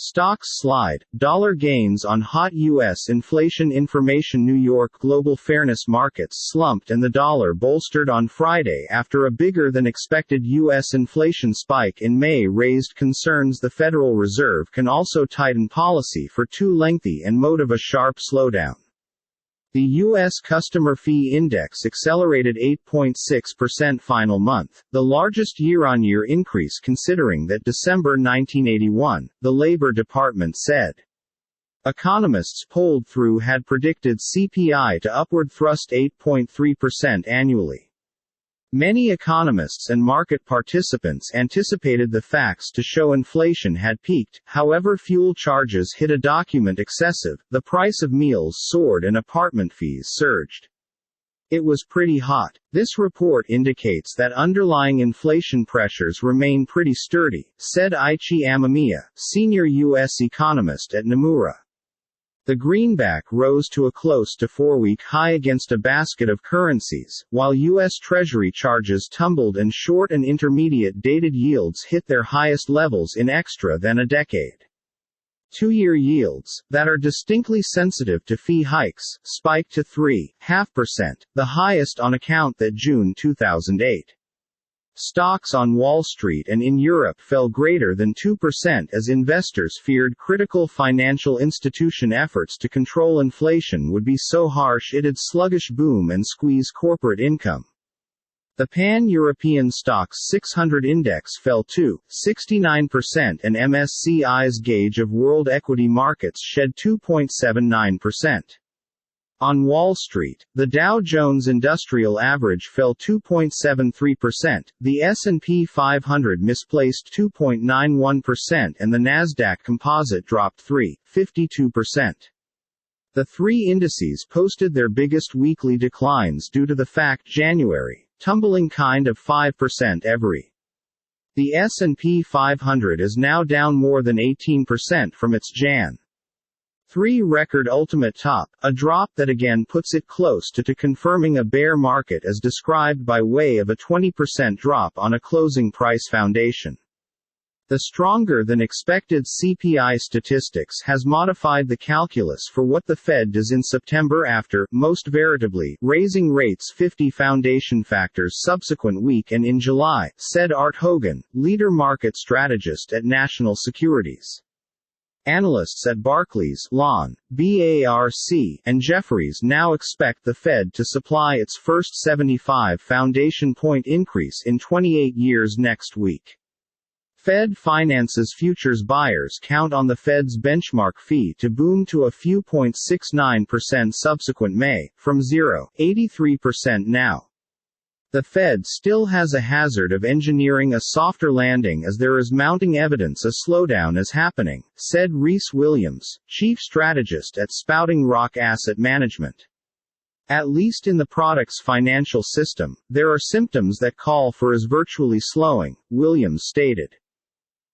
Stocks slide, dollar gains on hot U.S. inflation information. New York global fairness markets slumped and the dollar bolstered on Friday after a bigger-than-expected U.S. inflation spike in May raised concerns the Federal Reserve can also tighten policy for too lengthy and motive a sharp slowdown. The U.S. Customer Fee Index accelerated 8.6% final month, the largest year-on-year increase considering that December 1981, the Labor Department said. Economists polled through had predicted CPI to upward thrust 8.3% annually. Many economists and market participants anticipated the facts to show inflation had peaked, however fuel charges hit a document excessive, the price of meals soared and apartment fees surged. It was pretty hot. This report indicates that underlying inflation pressures remain pretty sturdy, said Aichi Amamiya, senior U.S. economist at Nomura. The greenback rose to a close to 4-week high against a basket of currencies, while U.S. Treasury charges tumbled and short and intermediate dated yields hit their highest levels in extra than a decade. Two-year yields, that are distinctly sensitive to fee hikes, spiked to 3.5%, the highest on account that June 2008. Stocks on Wall Street and in Europe fell greater than 2% as investors feared critical financial institution efforts to control inflation would be so harsh it'd sluggish boom and squeeze corporate income. The Pan-European Stoxx 600 index fell 2.69% and MSCI's gauge of world equity markets shed 2.79%. On Wall Street, the Dow Jones Industrial Average fell 2.73%, the S&P 500 misplaced 2.91% and the Nasdaq Composite dropped 3.52%. The three indices posted their biggest weekly declines due to the fact January, tumbling kind of 5% every. The S&P 500 is now down more than 18% from its Jan. 3 record ultimate top, a drop that again puts it close to confirming a bear market as described by way of a 20% drop on a closing price foundation. The stronger than expected CPI statistics has modified the calculus for what the Fed does in September after, most veritably, raising rates 50 foundation factors subsequent week and in July, said Art Hogan, leader market strategist at National Securities. Analysts at Barclays, Lon, BARC, and Jefferies now expect the Fed to supply its first 75 foundation point increase in 28 years next week. Fed Finance's futures buyers count on the Fed's benchmark fee to boom to a few 0.69% subsequent May, from 0.83% now. The Fed still has a hazard of engineering a softer landing as there is mounting evidence a slowdown is happening, said Reese Williams, chief strategist at Spouting Rock Asset Management. At least in the product's financial system, there are symptoms that call for is virtually slowing, Williams stated.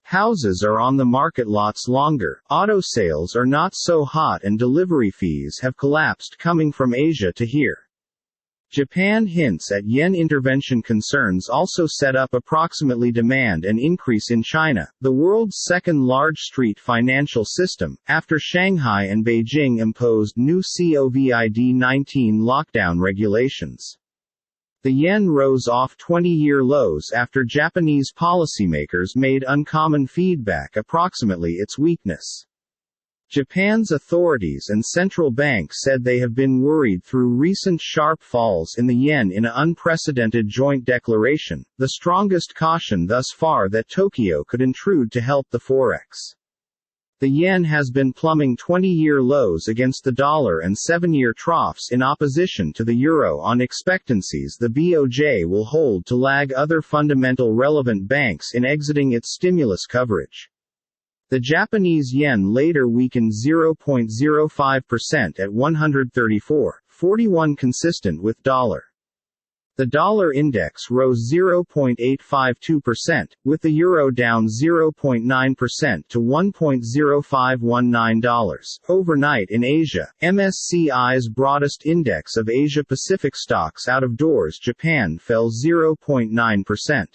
Houses are on the market lots longer, auto sales are not so hot and delivery fees have collapsed coming from Asia to here. Japan hints at yen intervention concerns also set up approximately demand and increase in China, the world's second large street financial system, after Shanghai and Beijing imposed new COVID-19 lockdown regulations. The yen rose off 20-year lows after Japanese policymakers made uncommon feedback approximately its weakness. Japan's authorities and central bank said they have been worried through recent sharp falls in the yen in an unprecedented joint declaration, the strongest caution thus far that Tokyo could intrude to help the forex. The yen has been plumbing 20-year lows against the dollar and 7-year troughs in opposition to the euro on expectancies the BOJ will hold to lag other fundamental relevant banks in exiting its stimulus coverage. The Japanese yen later weakened 0.05% at 134.41 consistent with dollar. The dollar index rose 0.852%, with the euro down 0.9% to $1.0519. Overnight in Asia, MSCI's broadest index of Asia-Pacific stocks out of doors Japan fell 0.9%.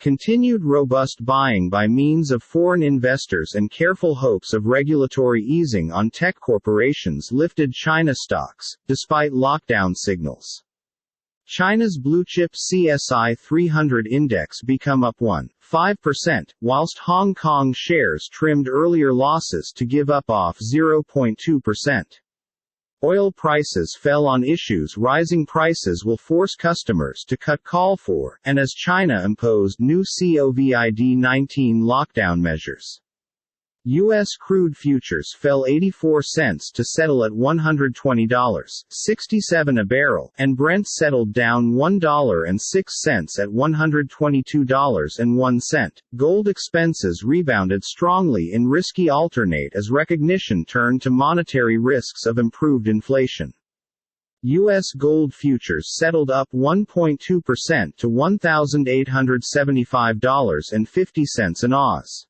Continued robust buying by means of foreign investors and careful hopes of regulatory easing on tech corporations lifted China stocks, despite lockdown signals. China's blue-chip CSI 300 index became up 1.5%, whilst Hong Kong shares trimmed earlier losses to give up off 0.2%. Oil prices fell on issues rising prices will force customers to cut call for, and as China imposed new COVID-19 lockdown measures. U.S. crude futures fell 84 cents to settle at $120.67 a barrel, and Brent settled down $1.06 at $122.01. Gold expenses rebounded strongly in risky alternate as recognition turned to monetary risks of improved inflation. U.S. gold futures settled up 1.2% to $1,875.50 an oz.